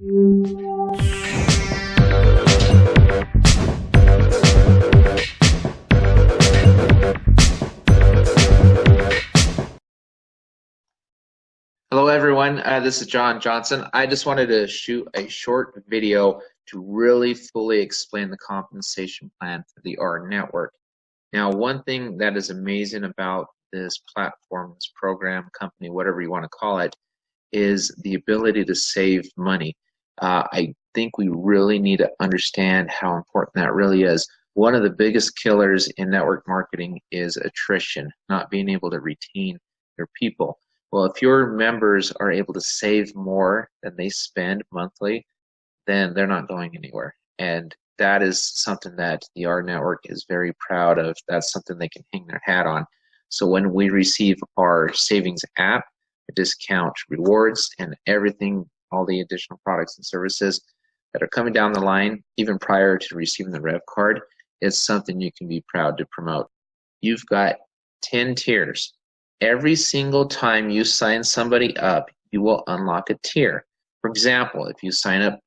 Hello everyone, this is John Johnson. I just wanted to shoot a short video to really fully explain the compensation plan for the R network. Now, one thing that is amazing about this platform, this program, company, whatever you want to call it, is the ability to save money. I think we really need to understand how important that really is. One of the biggest killers in network marketing is attrition, not being able to retain your people. Well, if your members are able to save more than they spend monthly, then they're not going anywhere. And that is something that the R network is very proud of. That's something they can hang their hat on. So when we receive our savings app, discount rewards, and everything, all the additional products and services that are coming down the line, even prior to receiving the Rev card, it's something you can be proud to promote. You've got 10 tiers. Every single time you sign somebody up, you will unlock a tier. For example, if you sign up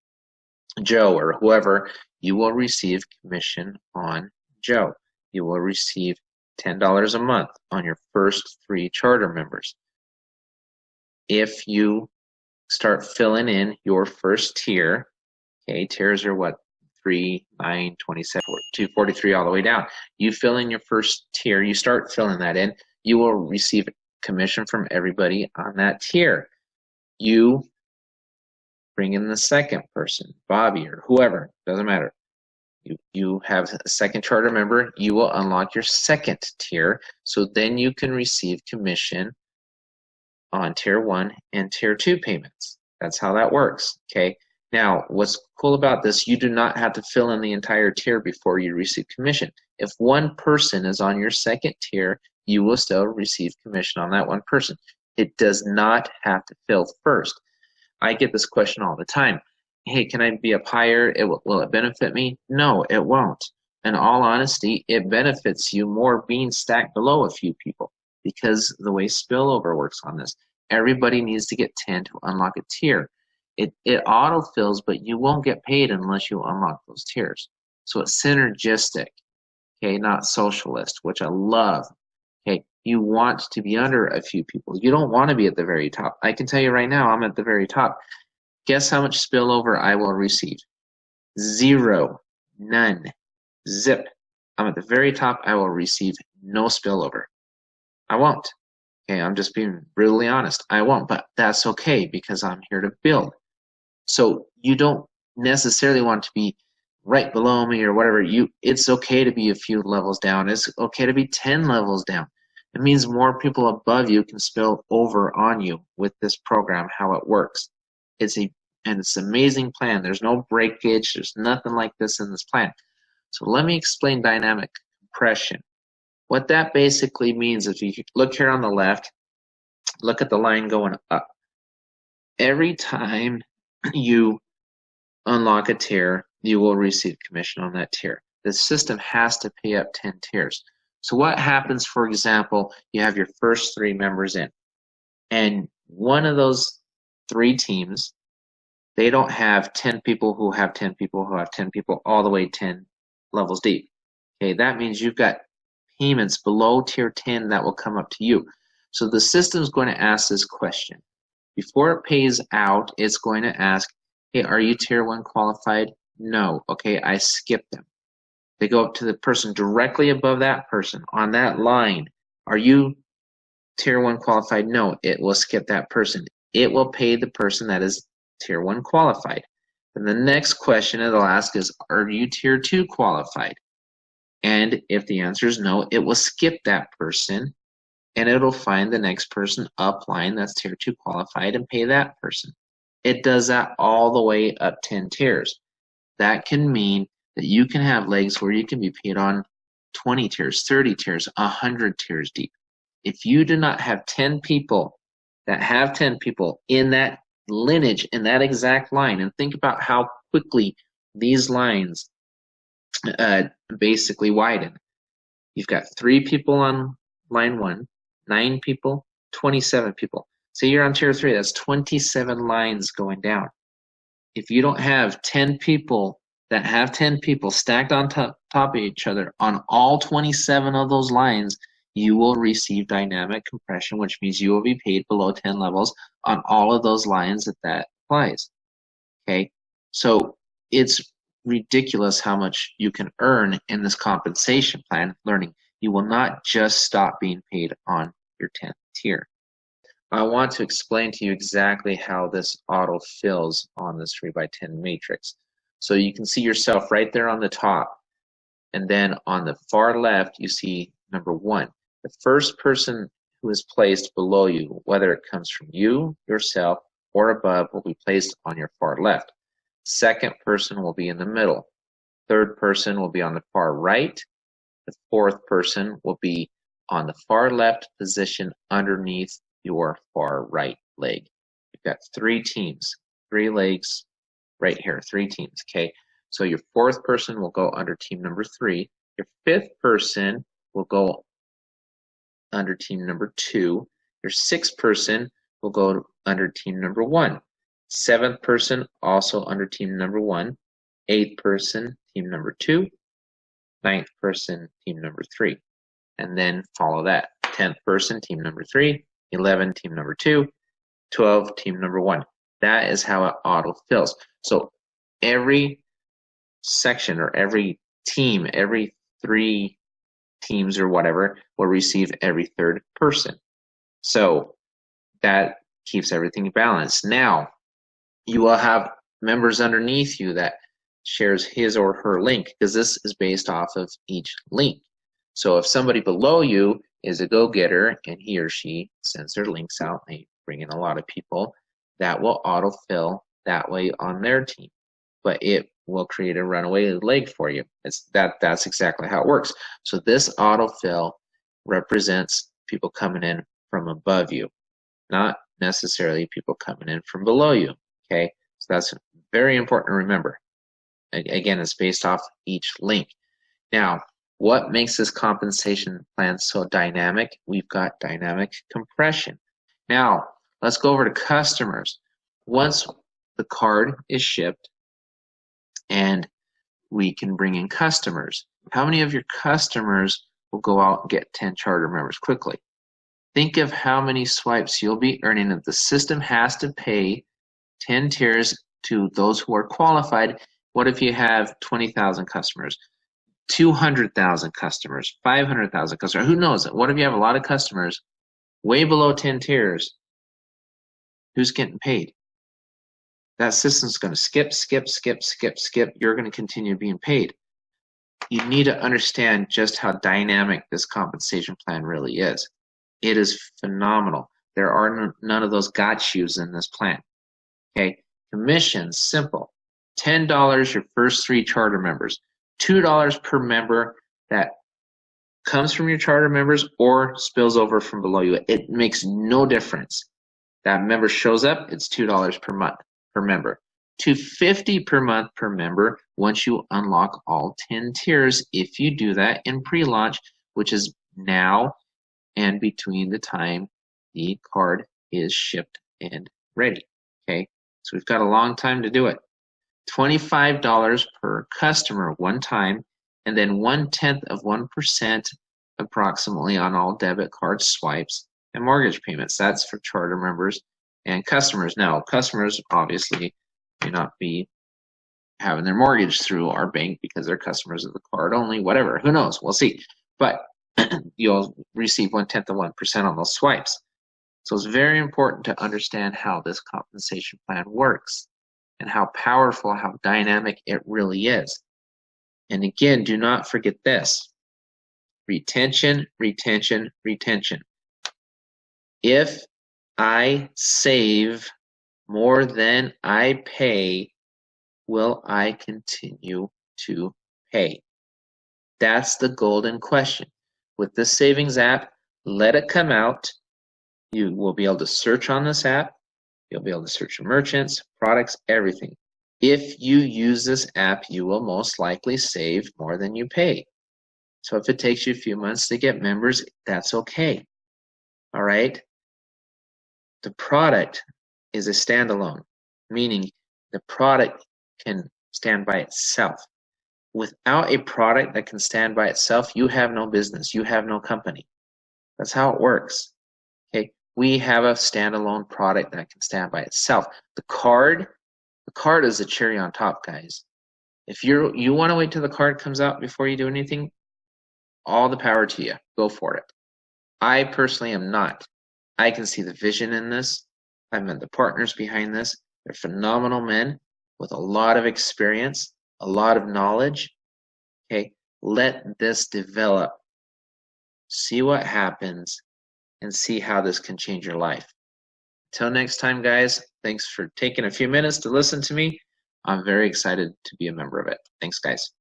Joe or whoever, you will receive commission on Joe. You will receive $10 a month on your first 3 charter members. If you start filling in your first tier, okay, tiers are what? 3, 9, 27, 243, all the way down. You fill in your first tier, you start filling that in, you will receive commission from everybody on that tier. You bring in the second person, Bobby or whoever, doesn't matter. You have a second charter member, you will unlock your second tier, so then you can receive commission on tier 1 and tier 2 payments. That's how that works, okay? Now, what's cool about this, you do not have to fill in the entire tier before you receive commission. If one person is on your second tier, you will still receive commission on that one person. It does not have to fill first. I get this question all the time. Hey, can I be up higher? Will it benefit me? No, it won't. In all honesty, it benefits you more being stacked below a few people, because the way spillover works on this, everybody needs to get 10 to unlock a tier. It auto-fills, but you won't get paid unless you unlock those tiers. So it's synergistic, okay, not socialist, which I love. Okay, you want to be under a few people. You don't want to be at the very top. I can tell you right now, I'm at the very top. Guess how much spillover I will receive? 0, none, zip. I'm at the very top. I will receive no spillover. I won't. Okay, I'm just being brutally honest. I won't, but that's okay because I'm here to build. So you don't necessarily want to be right below me or whatever. It's okay to be a few levels down. It's okay to be 10 levels down. It means more people above you can spill over on you with this program, how it works. It's an amazing plan. There's no breakage. There's nothing like this in this plan. So let me explain dynamic compression. What that basically means, if you look here on the left, look at the line going up. Every time you unlock a tier, you will receive commission on that tier. The system has to pay up 10 tiers. So what happens, for example, you have your first 3 members in, and one of those 3 teams, they don't have 10 people who have 10 people who have 10 people all the way 10 levels deep. Okay, that means you've got payments below tier 10 that will come up to you. So the system's going to ask this question. Before it pays out, it's going to ask, hey, are you tier 1 qualified? No. Okay, I skip them. They go up to the person directly above that person on that line. Are you tier 1 qualified? No. It will skip that person. It will pay the person that is tier 1 qualified. And the next question it'll ask is, are you tier 2 qualified? And if the answer is no, it will skip that person and it'll find the next person upline that's tier 2 qualified and pay that person. It does that all the way up 10 tiers. That can mean that you can have legs where you can be paid on 20 tiers, 30 tiers, 100 tiers deep. If you do not have 10 people that have 10 people in that lineage, in that exact line, and think about how quickly these lines basically widen. You've got 3 people on line 1, 9 people, 27 people. Say you're on tier 3, that's 27 lines going down. if you don't have 10 people that have 10 people stacked on top of each other on all 27 of those lines, you will receive dynamic compression, which means you will be paid below 10 levels on all of those lines that applies. Okay, so it's ridiculous how much you can earn in this compensation plan learning. You will not just stop being paid on your 10th tier. I want to explain to you exactly how this auto fills on this 3x10 matrix. So you can see yourself right there on the top, and then on the far left you see number 1. The first person who is placed below you, whether it comes from you, yourself, or above, will be placed on your far left. Second person will be in the middle. Third person will be on the far right. The fourth person will be on the far left position underneath your far right leg. You've got 3 teams, 3 legs right here, 3 teams, okay? So your fourth person will go under team number 3. Your fifth person will go under team number 2. Your sixth person will go under team number 1. Seventh person also under team number 1. Eighth person, team number 2. Ninth person, team number 3. And then follow that. 10th person, team number 3. 11, team number 2. 12, team number 1. That is how it auto fills. So every section or every team, every 3 teams or whatever, will receive every third person. So that keeps everything balanced. Now, you will have members underneath you that shares his or her link, because this is based off of each link. So if somebody below you is a go-getter and he or she sends their links out, they bring in a lot of people, that will autofill that way on their team. But it will create a runaway leg for you. That's exactly how it works. So this autofill represents people coming in from above you, not necessarily people coming in from below you. Okay, so that's very important to remember. Again, it's based off each link. Now, what makes this compensation plan so dynamic? We've got dynamic compression. Now, let's go over to customers. Once the card is shipped and we can bring in customers, how many of your customers will go out and get 10 charter members quickly? Think of how many swipes you'll be earning if the system has to pay 10 tiers to those who are qualified. What if you have 20,000 customers, 200,000 customers, 500,000 customers? Who knows? What if you have a lot of customers way below 10 tiers? Who's getting paid? That system's going to skip. You're going to continue being paid. You need to understand just how dynamic this compensation plan really is. It is phenomenal. There are none of those got yous in this plan. Okay, commissions, simple. $10 your first 3 charter members. $2 per member that comes from your charter members or spills over from below you. It makes no difference. That member shows up, it's $2 per month per member. $2.50 per month per member once you unlock all 10 tiers, if you do that in pre-launch, which is now and between the time the card is shipped and ready. Okay, so we've got a long time to do it. $25 per customer one time, and then 1/10 of 1% approximately on all debit card swipes and mortgage payments. That's for charter members and customers. Now, customers obviously may not be having their mortgage through our bank because they're customers of the card only, whatever, who knows, we'll see. But you'll receive 1/10 of 1% on those swipes. So it's very important to understand how this compensation plan works and how powerful, how dynamic it really is. And again, do not forget this. Retention, retention, retention. If I save more than I pay, will I continue to pay? That's the golden question. With this savings app, let it come out. You will be able to search on this app. You'll be able to search for merchants, products, everything. If you use this app, you will most likely save more than you pay. So if it takes you a few months to get members, that's okay. All right? The product is a standalone, meaning The product can stand by itself. Without a product that can stand by itself, you have no business, you have no company. That's how it works. Okay, we have a standalone product that can stand by itself. The card is the cherry on top, guys. If you want to wait till the card comes out before you do anything, all the power to you. Go for it. I personally am not. I can see the vision in this. I've met the partners behind this. They're phenomenal men with a lot of experience, a lot of knowledge. Okay, let this develop. See what happens and see how this can change your life. Till next time, guys, thanks for taking a few minutes to listen to me. I'm very excited to be a member of it. Thanks, guys.